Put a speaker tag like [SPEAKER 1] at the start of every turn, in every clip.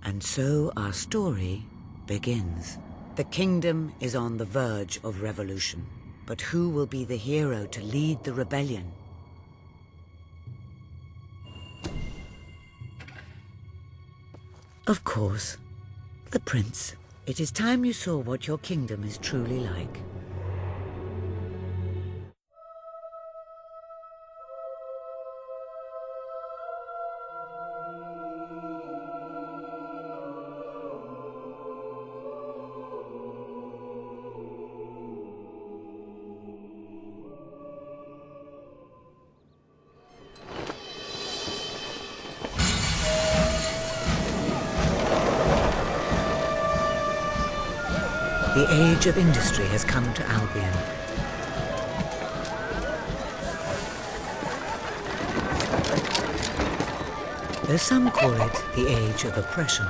[SPEAKER 1] And so our story begins. The kingdom is on the verge of revolution. But who will be the hero to lead the rebellion? Of course, the prince. It is time you saw what your kingdom is truly like. The age of industry has come to Albion. Though some call it the age of oppression.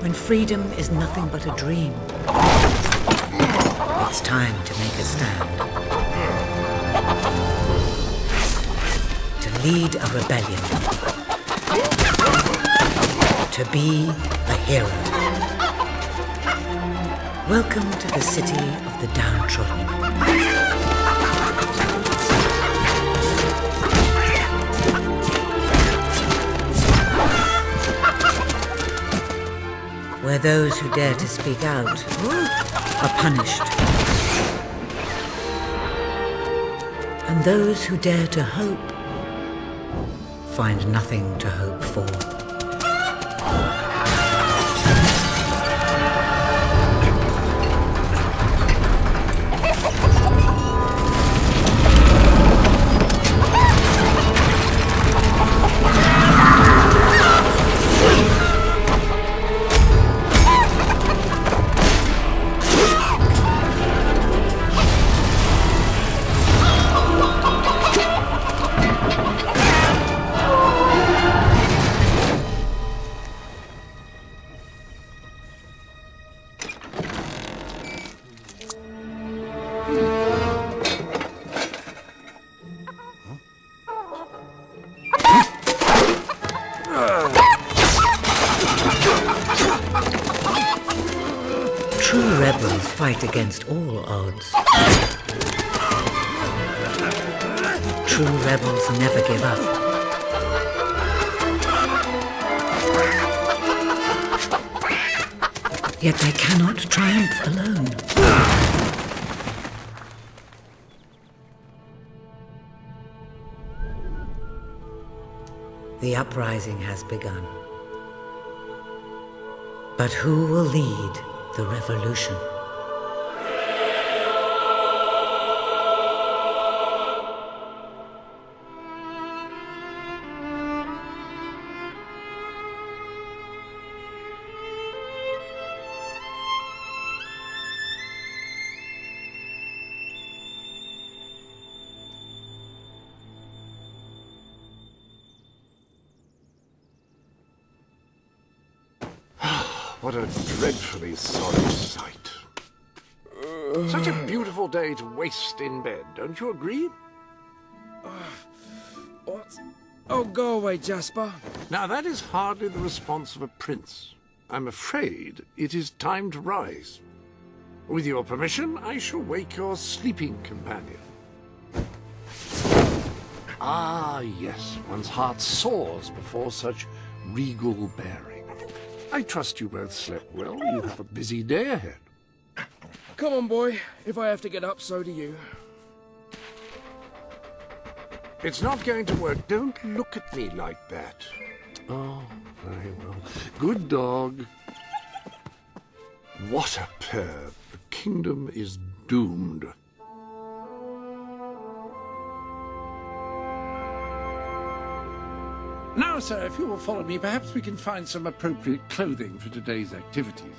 [SPEAKER 1] When freedom is nothing but a dream, it's time to make a stand. To lead a rebellion. To be a hero. Welcome to the city of the downtrodden. Where those who dare to speak out are punished. And those who dare to hope find nothing to hope for. True rebels fight against all odds. True rebels never give up. Yet they cannot triumph alone. The uprising has begun. But who will lead the revolution?
[SPEAKER 2] What a dreadfully sorry sight. Such a beautiful day to waste in bed, don't you agree?
[SPEAKER 3] What? Oh, go away, Jasper.
[SPEAKER 2] Now, that is hardly the response of a prince. I'm afraid it is time to rise. With your permission, I shall wake your sleeping companion. Ah, yes, one's heart soars before such regal bearing. I trust you both slept well. You have a busy day ahead.
[SPEAKER 3] Come on, boy. If I have to get up, so do you.
[SPEAKER 2] It's not going to work. Don't look at me like that. Oh, very well. Good dog. What a pair. The kingdom is doomed. Now, sir, if you will follow me, perhaps we can find some appropriate clothing for today's activities.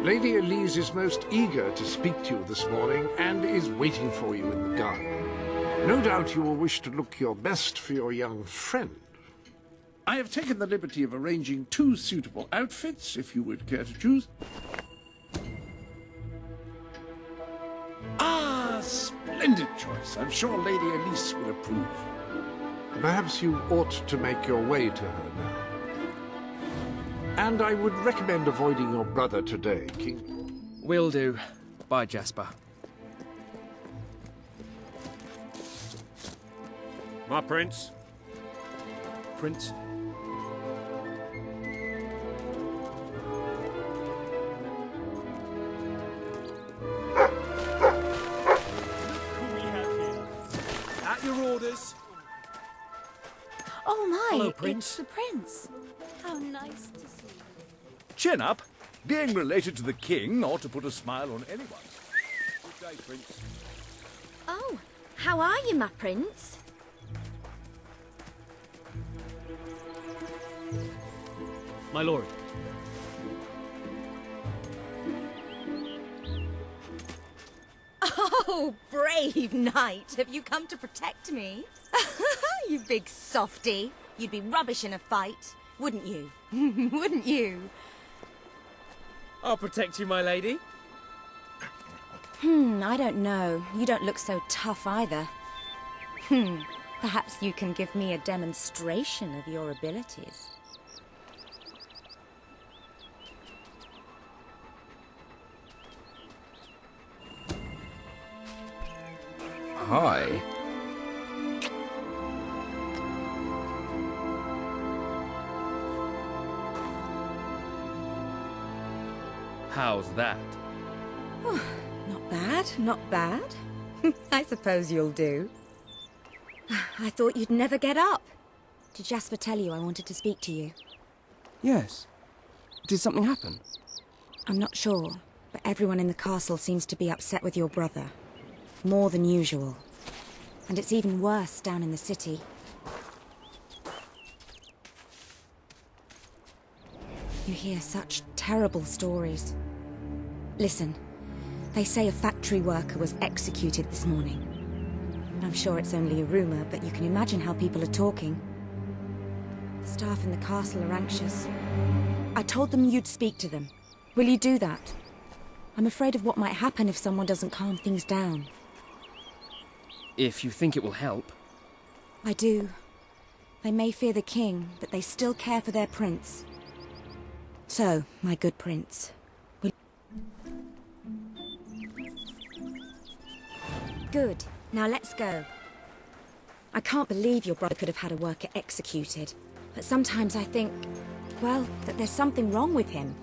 [SPEAKER 2] Lady Elise is most eager to speak to you this morning and is waiting for you in the garden. No doubt you will wish to look your best for your young friend. I have taken the liberty of arranging 2 suitable outfits, if you would care to choose. Ah,
[SPEAKER 4] splendid choice. I'm sure Lady Elise will approve.
[SPEAKER 2] Perhaps you ought to make your way to her now. And I would recommend avoiding your brother today, King.
[SPEAKER 3] Will do. Bye, Jasper.
[SPEAKER 5] My prince.
[SPEAKER 3] Prince.
[SPEAKER 5] Who we have here? At your orders.
[SPEAKER 6] Oh my,
[SPEAKER 5] Hello,
[SPEAKER 6] it's
[SPEAKER 5] Prince.
[SPEAKER 6] the prince. How nice to see you.
[SPEAKER 4] Chin up. Being related to the king ought to put a smile on anyone. Good day, Prince.
[SPEAKER 6] Oh, how are you, my prince?
[SPEAKER 5] My lord.
[SPEAKER 6] Oh, brave knight. Have you come to protect me? You big softy. You'd be rubbish in a fight, wouldn't you? Wouldn't you?
[SPEAKER 3] I'll protect you, my lady.
[SPEAKER 6] I don't know. You don't look so tough either. Perhaps you can give me a demonstration of your abilities.
[SPEAKER 4] Hi.
[SPEAKER 3] How's that?
[SPEAKER 6] Not bad, not bad. I suppose you'll do. I thought you'd never get up. Did Jasper tell you I wanted to speak to you?
[SPEAKER 3] Yes. Did something happen?
[SPEAKER 6] I'm not sure, but everyone in the castle seems to be upset with your brother. More than usual. And it's even worse down in the city. You hear such terrible stories. Listen, they say a factory worker was executed this morning. I'm sure it's only a rumor, but you can imagine how people are talking. The staff in the castle are anxious. I told them you'd speak to them. Will you do that? I'm afraid of what might happen if someone doesn't calm things down.
[SPEAKER 3] If you think it will help.
[SPEAKER 6] I do. They may fear the king, but they still care for their prince. So, my good prince, will... Good. Now let's go. I can't believe your brother could have had a worker executed. But sometimes I think, well, that there's something wrong with him.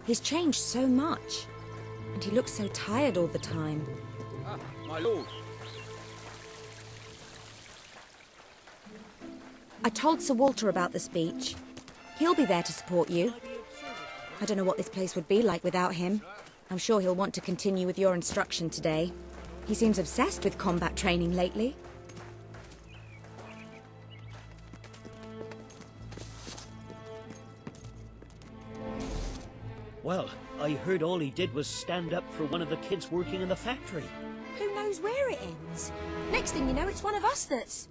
[SPEAKER 6] He's changed so much. And he looks so tired all the time.
[SPEAKER 4] Ah, my lord.
[SPEAKER 6] I told Sir Walter about the speech. He'll be there to support you. I don't know what this place would be like without him. I'm sure he'll want to continue with your instruction today. He seems obsessed with combat training lately.
[SPEAKER 7] Well, I heard all he did was stand up for one of the kids working in the factory.
[SPEAKER 6] Who knows where it ends? Next thing you know, it's one of us that's...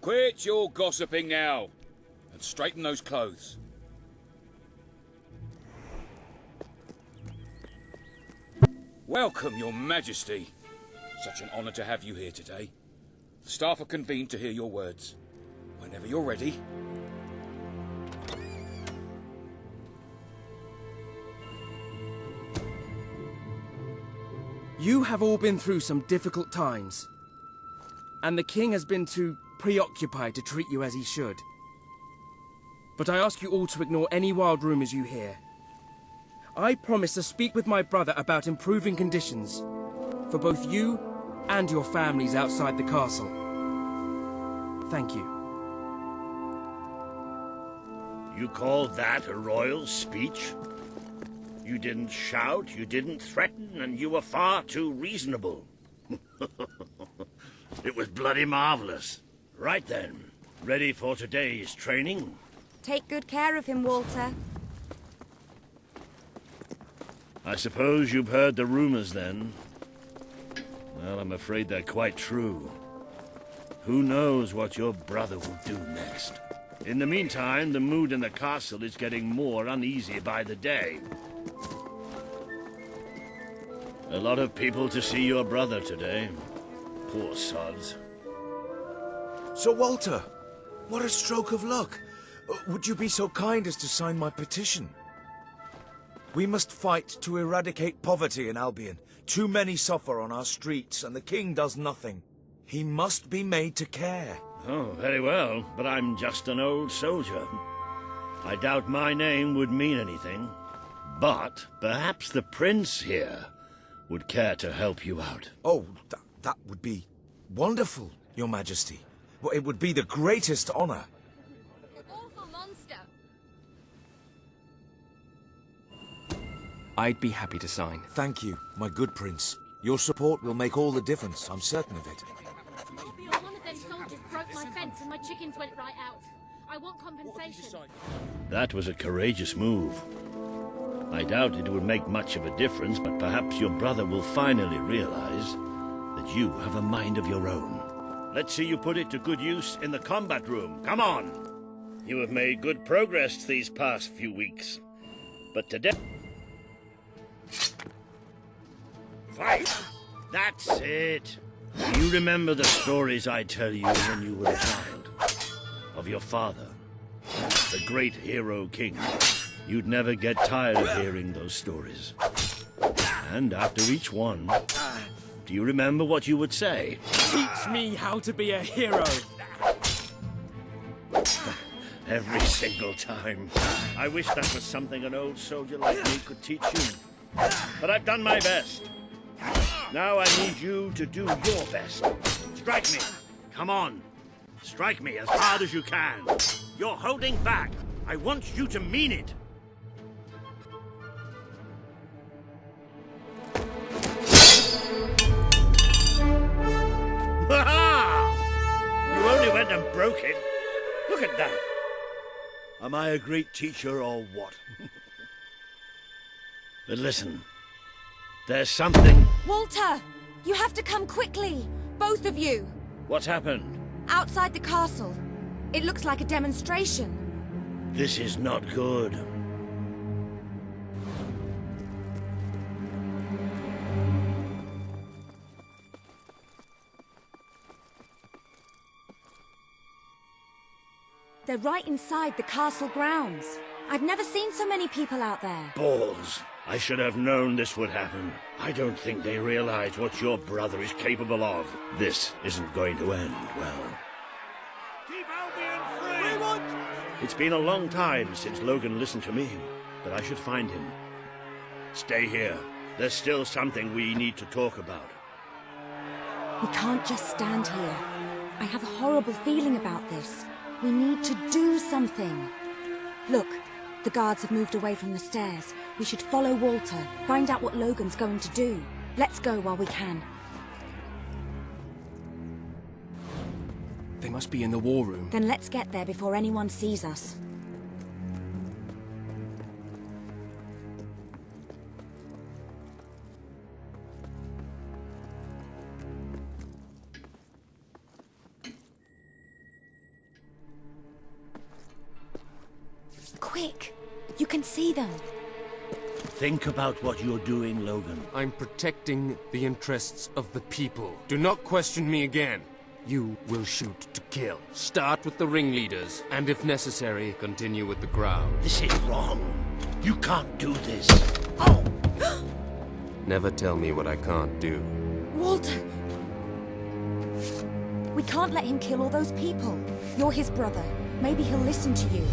[SPEAKER 8] Quit your gossiping now, and straighten those clothes. Welcome, Your Majesty. Such an honor to have you here today. The staff are convened to hear your words. Whenever you're ready.
[SPEAKER 3] You have all been through some difficult times. And the king has been too preoccupied to treat you as he should. But I ask you all to ignore any wild rumors you hear. I promise to speak with my brother about improving conditions for both you and your families outside the castle. Thank you.
[SPEAKER 7] You call that a royal speech? You didn't shout, you didn't threaten, and you were far too reasonable. It was bloody marvelous. Right then, ready for today's training?
[SPEAKER 6] Take good care of him, Walter.
[SPEAKER 7] I suppose you've heard the rumors then? Well, I'm afraid they're quite true. Who knows what your brother will do next? In the meantime, the mood in the castle is getting more uneasy by the day. A lot of people to see your brother today. Poor sods.
[SPEAKER 9] Sir Walter, what a stroke of luck. Would you be so kind as to sign my petition? We must fight to eradicate poverty in Albion. Too many suffer on our streets, and the king does nothing. He must be made to care.
[SPEAKER 7] Oh, very well, but I'm just an old soldier. I doubt my name would mean anything. But perhaps the prince here would care to help you out.
[SPEAKER 9] Oh, that would be wonderful, Your Majesty. Well, it would be the greatest honor.
[SPEAKER 6] Awful monster.
[SPEAKER 3] I'd be happy to sign.
[SPEAKER 9] Thank you, my good prince. Your support will make all the difference, I'm certain of it.
[SPEAKER 10] One of them soldiers broke my fence and my chickens went right out. I want compensation.
[SPEAKER 7] That was a courageous move. I doubt it would make much of a difference, but perhaps your brother will finally realize that you have a mind of your own. Let's see you put it to good use in the combat room. Come on! You have made good progress these past few weeks. But today... Fight! That's it! Do you remember the stories I tell you when you were a child? Of your father, the great hero king. You'd never get tired of hearing those stories. And after each one, do you remember what you would say?
[SPEAKER 3] Teach me how to be a hero!
[SPEAKER 7] Every single time. I wish that was something an old soldier like me could teach you. But I've done my best. Now I need you to do your best. Strike me. Come on. Strike me as hard as you can. You're holding back. I want you to mean it. Ha-ha! You only went and broke it. Look at that. Am I a great teacher or what? But listen, there's something...
[SPEAKER 6] Walter! You have to come quickly! Both of you!
[SPEAKER 7] What's happened?
[SPEAKER 6] Outside the castle. It looks like a demonstration.
[SPEAKER 7] This is not good.
[SPEAKER 6] They're right inside the castle grounds. I've never seen so many people out there.
[SPEAKER 7] Balls. I should have known this would happen. I don't think they realize what your brother is capable of. This isn't going to end well. Keep Albion free! We want... It's been a long time since Logan listened to me, but I should find him. Stay here. There's still something we need to talk about.
[SPEAKER 6] We can't just stand here. I have a horrible feeling about this. We need to do something. Look, the guards have moved away from the stairs. We should follow Walter, find out what Logan's going to do. Let's go while we can.
[SPEAKER 3] They must be in the war room.
[SPEAKER 6] Then let's get there before anyone sees us. Quick! You can see them.
[SPEAKER 7] Think about what you're doing, Logan.
[SPEAKER 11] I'm protecting the interests of the people. Do not question me again. You will shoot to kill. Start with the ringleaders, and if necessary, continue with the crowd.
[SPEAKER 7] This is wrong. You can't do this. Oh!
[SPEAKER 11] Never tell me what I can't do.
[SPEAKER 6] Walter! We can't let him kill all those people. You're his brother. Maybe he'll listen to you.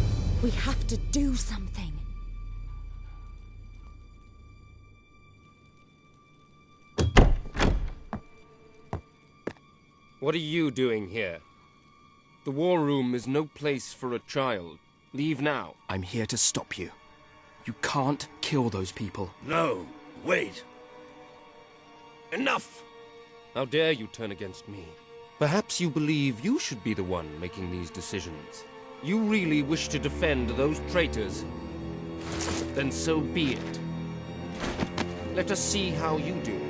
[SPEAKER 6] We have to do something.
[SPEAKER 11] What are you doing here? The war room is no place for a child. Leave now.
[SPEAKER 3] I'm here to stop you. You can't kill those people.
[SPEAKER 7] No, wait.
[SPEAKER 11] Enough! How dare you turn against me? Perhaps you believe you should be the one making these decisions. You really wish to defend those traitors? Then so be it. Let us see how you do.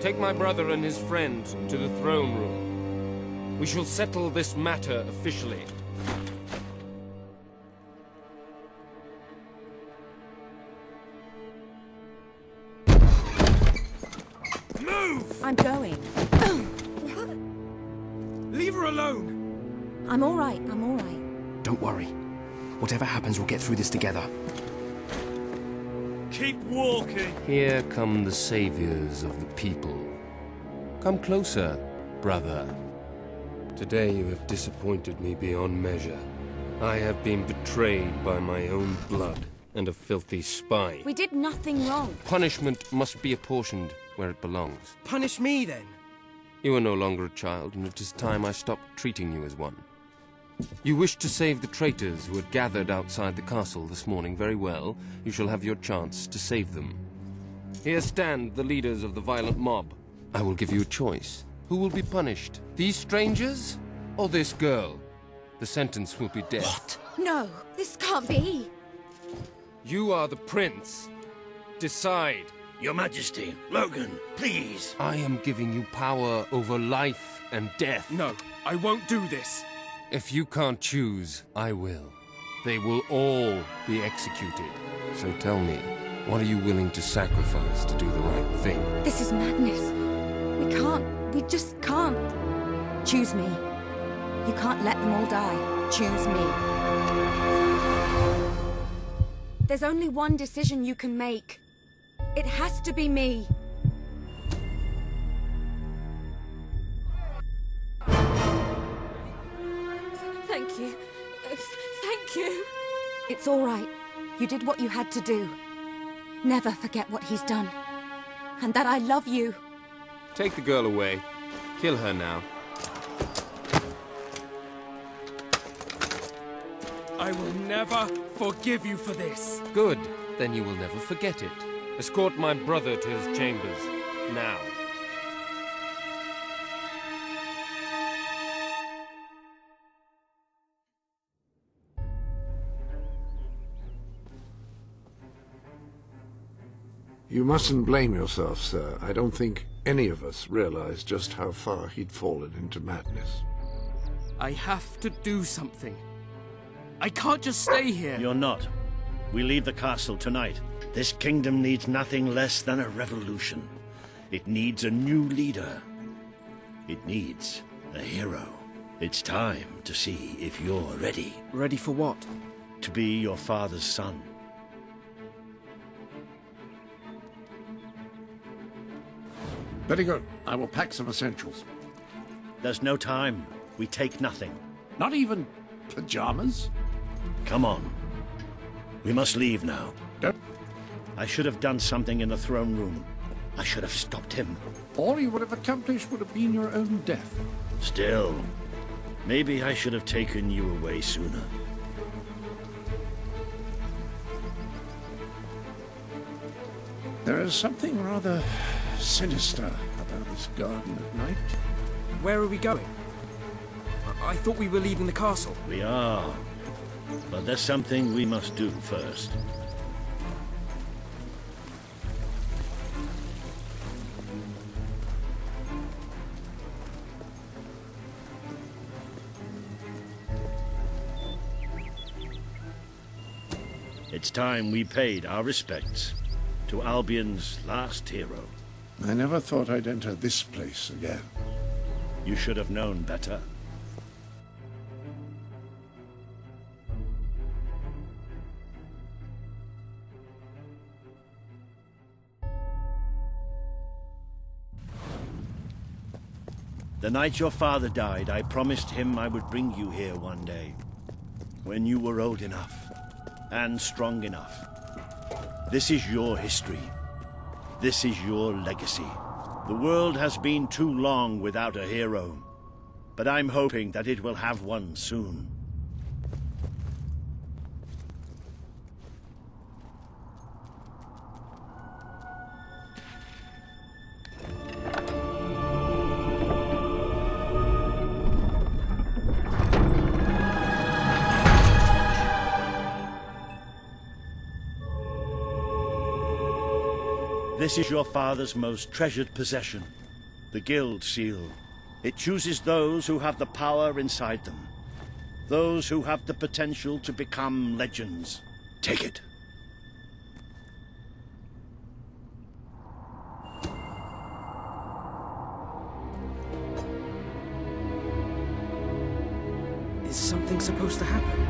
[SPEAKER 11] Take my brother and his friend to the throne room. We shall settle this matter officially.
[SPEAKER 7] Move!
[SPEAKER 6] I'm going.
[SPEAKER 3] her alone!
[SPEAKER 6] I'm all right, I'm all right.
[SPEAKER 3] Don't worry. Whatever happens, we'll get through this together.
[SPEAKER 5] Keep walking.
[SPEAKER 11] Here come the saviors of the people. Come closer, brother. Today you have disappointed me beyond measure. I have been betrayed by my own blood and a filthy spy.
[SPEAKER 6] We did nothing wrong.
[SPEAKER 11] Punishment must be apportioned where it belongs.
[SPEAKER 3] Punish me, then.
[SPEAKER 11] You are no longer a child, and it is time I stopped treating you as one. You wished to save the traitors who had gathered outside the castle this morning. Very well. You shall have your chance to save them. Here stand the leaders of the violent mob. I will give you a choice. Who will be punished? These strangers? Or this girl? The sentence will be death.
[SPEAKER 6] What? No, this can't be.
[SPEAKER 11] You are the prince. Decide.
[SPEAKER 7] Your Majesty, Logan, please.
[SPEAKER 11] I am giving you power over life and death.
[SPEAKER 3] No, I won't do this.
[SPEAKER 11] If you can't choose, I will. They will all be executed. So tell me, what are you willing to sacrifice to do the right thing?
[SPEAKER 6] This is madness. We just can't. Choose me. You can't let them all die. Choose me. There's only one decision you can make. It has to be me. Thank you. Thank you. It's all right. You did what you had to do. Never forget what he's done. And that I love you.
[SPEAKER 11] Take the girl away. Kill her now.
[SPEAKER 3] I will never forgive you for this.
[SPEAKER 11] Good. Then you will never forget it. Escort my brother to his chambers. Now.
[SPEAKER 2] You mustn't blame yourself, sir. I don't think any of us realized just how far he'd fallen into madness.
[SPEAKER 3] I have to do something. I can't just stay here.
[SPEAKER 7] You're not. We leave the castle tonight. This kingdom needs nothing less than a revolution. It needs a new leader. It needs a hero. It's time to see if you're ready.
[SPEAKER 3] Ready for what?
[SPEAKER 7] To be your father's son.
[SPEAKER 2] Very good. I will pack some essentials.
[SPEAKER 7] There's no time. We take nothing.
[SPEAKER 2] Not even pajamas?
[SPEAKER 7] Come on. We must leave now.
[SPEAKER 2] Don't.
[SPEAKER 7] I should have done something in the throne room. I should have stopped him.
[SPEAKER 2] All you would have accomplished would have been your own death.
[SPEAKER 7] Still, maybe I should have taken you away sooner.
[SPEAKER 2] There is something rather sinister about this garden at night.
[SPEAKER 3] Where are we going? I thought we were leaving the castle.
[SPEAKER 7] We are. But there's something we must do first. It's time we paid our respects to Albion's last hero.
[SPEAKER 2] I never thought I'd enter this place again.
[SPEAKER 7] You should have known better. The night your father died, I promised him I would bring you here one day, when you were old enough and strong enough. This is your history. This is your legacy. The world has been too long without a hero, but I'm hoping that it will have one soon. This is your father's most treasured possession, the Guild Seal. It chooses those who have the power inside them, those who have the potential to become legends. Take it.
[SPEAKER 3] Is something supposed to happen?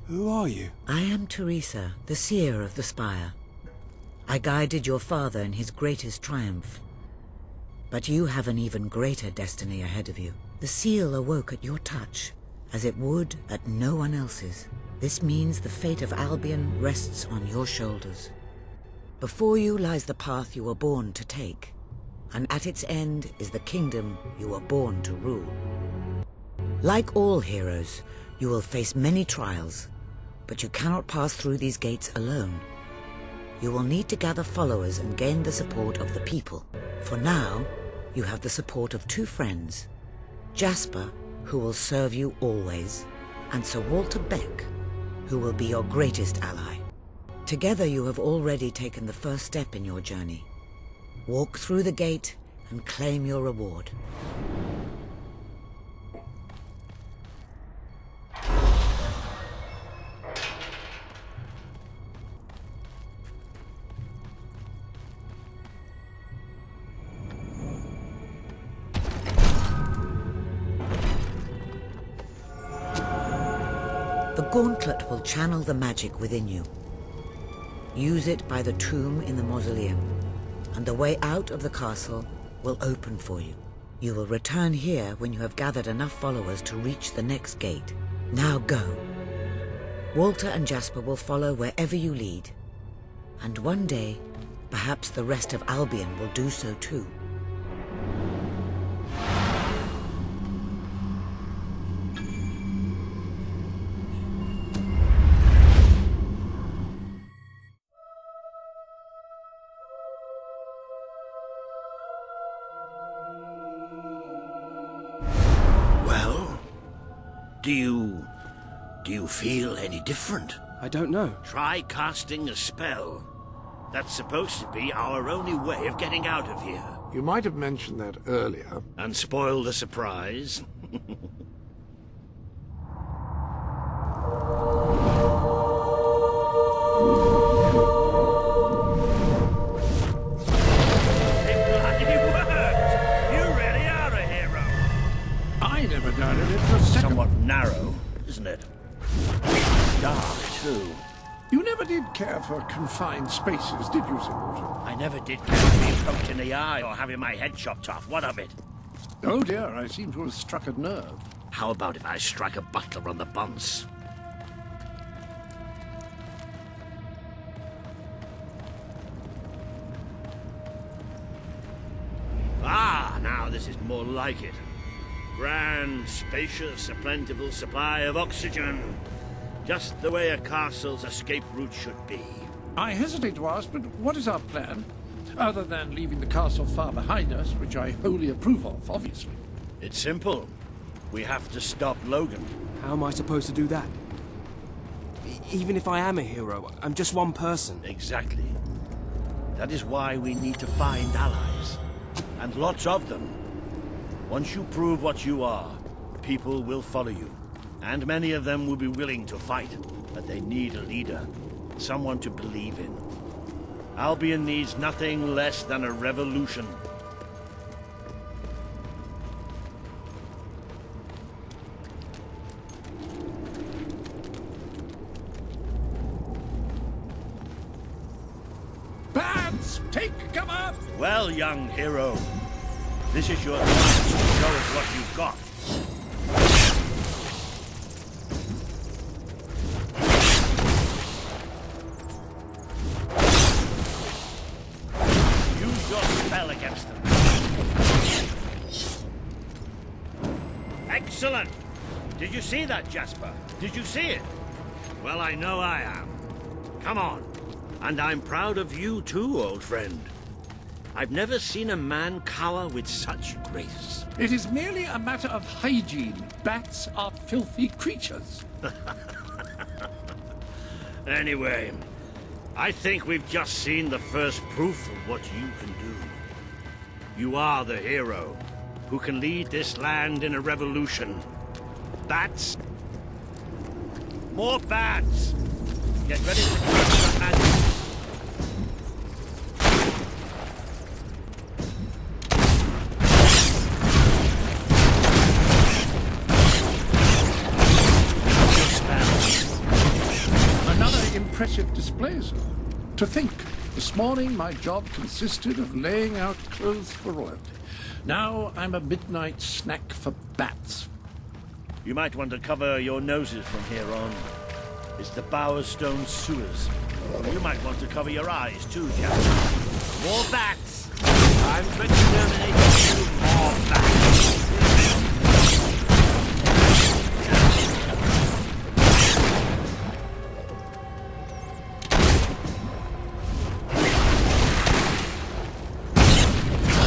[SPEAKER 5] Who are you?
[SPEAKER 1] I am Teresa, the seer of the spire. I guided your father in his greatest triumph. But you have an even greater destiny ahead of you. The seal awoke at your touch, as it would at no one else's. This means the fate of Albion rests on your shoulders. Before you lies the path you were born to take, and at its end is the kingdom you were born to rule. Like all heroes, you will face many trials, but you cannot pass through these gates alone. You will need to gather followers and gain the support of the people. For now, you have the support of two friends, Jasper, who will serve you always, and Sir Walter Beck, who will be your greatest ally. Together you have already taken the first step in your journey. Walk through the gate and claim your reward. The gauntlet will channel the magic within you. Use it by the tomb in the mausoleum, and the way out of the castle will open for you. You will return here when you have gathered enough followers to reach the next gate. Now go. Walter and Jasper will follow wherever you lead. And one day, perhaps the rest of Albion will do so too.
[SPEAKER 7] Do you feel any different?
[SPEAKER 3] I don't know.
[SPEAKER 7] Try casting a spell. That's supposed to be our only way of getting out of here.
[SPEAKER 2] You might have mentioned that earlier.
[SPEAKER 7] And spoil the surprise.
[SPEAKER 2] Somewhat
[SPEAKER 7] narrow, isn't it? Dark, too.
[SPEAKER 2] You never did care for confined spaces, did you, Sir Walter?
[SPEAKER 7] I never did care for being poked in the eye or having my head chopped off. What of it?
[SPEAKER 2] Oh dear, I seem to have struck a nerve.
[SPEAKER 7] How about if I strike a butler on the bunce? Ah, now this is more like it. Grand, spacious, a plentiful supply of oxygen. Just the way a castle's escape route should be.
[SPEAKER 2] I hesitate to ask, but what is our plan? Other than leaving the castle far behind us, which I wholly approve of, obviously.
[SPEAKER 7] It's simple. We have to stop Logan.
[SPEAKER 3] How am I supposed to do that? Even if I am a hero, I'm just one person.
[SPEAKER 7] Exactly. That is why we need to find allies. And lots of them. Once you prove what you are, people will follow you. And many of them will be willing to fight. But they need a leader. Someone to believe in. Albion needs nothing less than a revolution.
[SPEAKER 2] Bats, take cover!
[SPEAKER 7] Well, young hero, this is your chance to show us what you've got. Use your spell against them. Excellent! Did you see that, Jasper? Did you see it? Well, I know I am. Come on. And I'm proud of you too, old friend. I've never seen a man cower with such grace.
[SPEAKER 2] It is merely a matter of hygiene. Bats are filthy creatures.
[SPEAKER 7] Anyway, I think we've just seen the first proof of what you can do. You are the hero who can lead this land in a revolution. Bats? More bats! Get ready to crush your magic.
[SPEAKER 2] Another impressive display, sir. To think, this morning my job consisted of laying out clothes for royalty. Now I'm a midnight snack for bats.
[SPEAKER 7] You might want to cover your noses from here on. It's the Bowerstone sewers. You might want to cover your eyes too, Jack. More bats! I'm to exterminate you. More bats!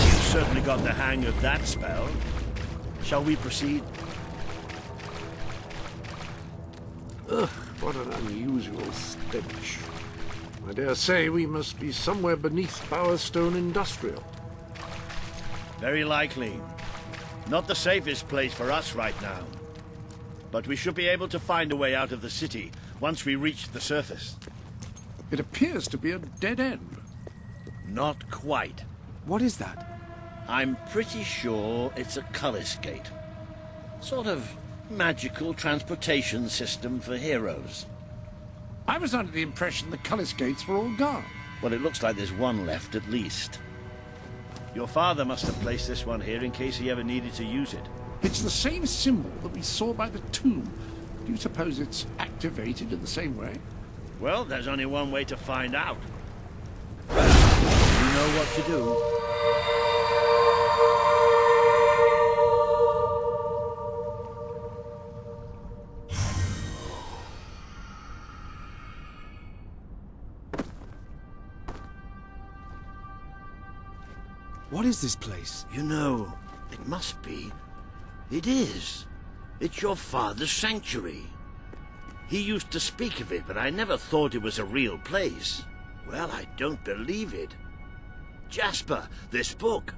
[SPEAKER 7] You've certainly got the hang of that spell. Shall we proceed?
[SPEAKER 2] Ugh, what an unusual stench. I dare say we must be somewhere beneath Bowerstone Industrial.
[SPEAKER 7] Very likely. Not the safest place for us right now. But we should be able to find a way out of the city once we reach the surface.
[SPEAKER 2] It appears to be a dead end.
[SPEAKER 7] Not quite.
[SPEAKER 3] What is that?
[SPEAKER 7] I'm pretty sure it's a Cullis Gate. Sort of magical transportation system for heroes.
[SPEAKER 2] I was under the impression the Cullis Gates were all gone.
[SPEAKER 7] Well, it looks like there's one left at least. Your father must have placed this one here in case he ever needed to use it.
[SPEAKER 2] It's the same symbol that we saw by the tomb. Do you suppose it's activated in the same way?
[SPEAKER 7] Well, there's only one way to find out. You know what to do.
[SPEAKER 3] What is this place?
[SPEAKER 7] You know, it must be. It is. It's your father's sanctuary. He used to speak of it, but I never thought it was a real place. Well, I don't believe it. Jasper, this book.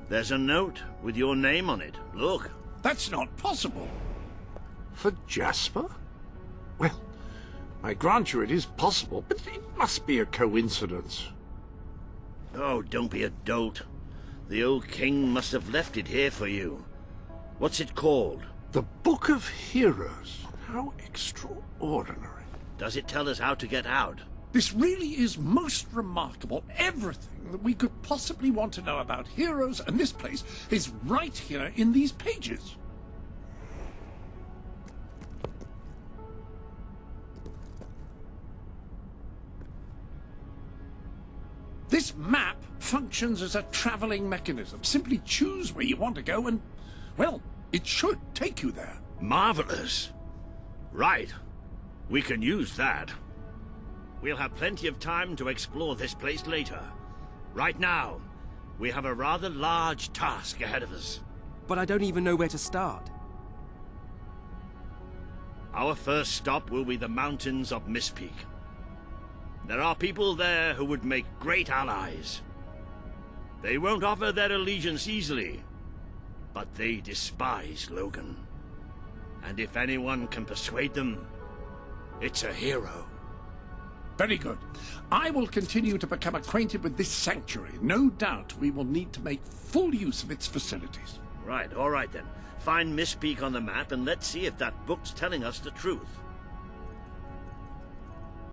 [SPEAKER 7] There's a note with your name on it. Look.
[SPEAKER 2] That's not possible. For Jasper? Well, I grant you it is possible, but it must be a coincidence.
[SPEAKER 7] Oh, don't be a dolt. The old king must have left it here for you. What's it called?
[SPEAKER 2] The Book of Heroes. How extraordinary.
[SPEAKER 7] Does it tell us how to get out?
[SPEAKER 2] This really is most remarkable. Everything that we could possibly want to know about heroes and this place is right here in these pages. This map functions as a traveling mechanism. Simply choose where you want to go and, well, it should take you there.
[SPEAKER 7] Marvelous. Right. We can use that. We'll have plenty of time to explore this place later. Right now, we have a rather large task ahead of us.
[SPEAKER 3] But I don't even know where to start.
[SPEAKER 7] Our first stop will be the mountains of Mistpeak. There are people there who would make great allies. They won't offer their allegiance easily, but they despise Logan. And if anyone can persuade them, it's a hero.
[SPEAKER 2] Very good. I will continue to become acquainted with this sanctuary. No doubt we will need to make full use of its facilities.
[SPEAKER 7] Right, all right then. Find Mistpeak on the map and let's see if that book's telling us the truth.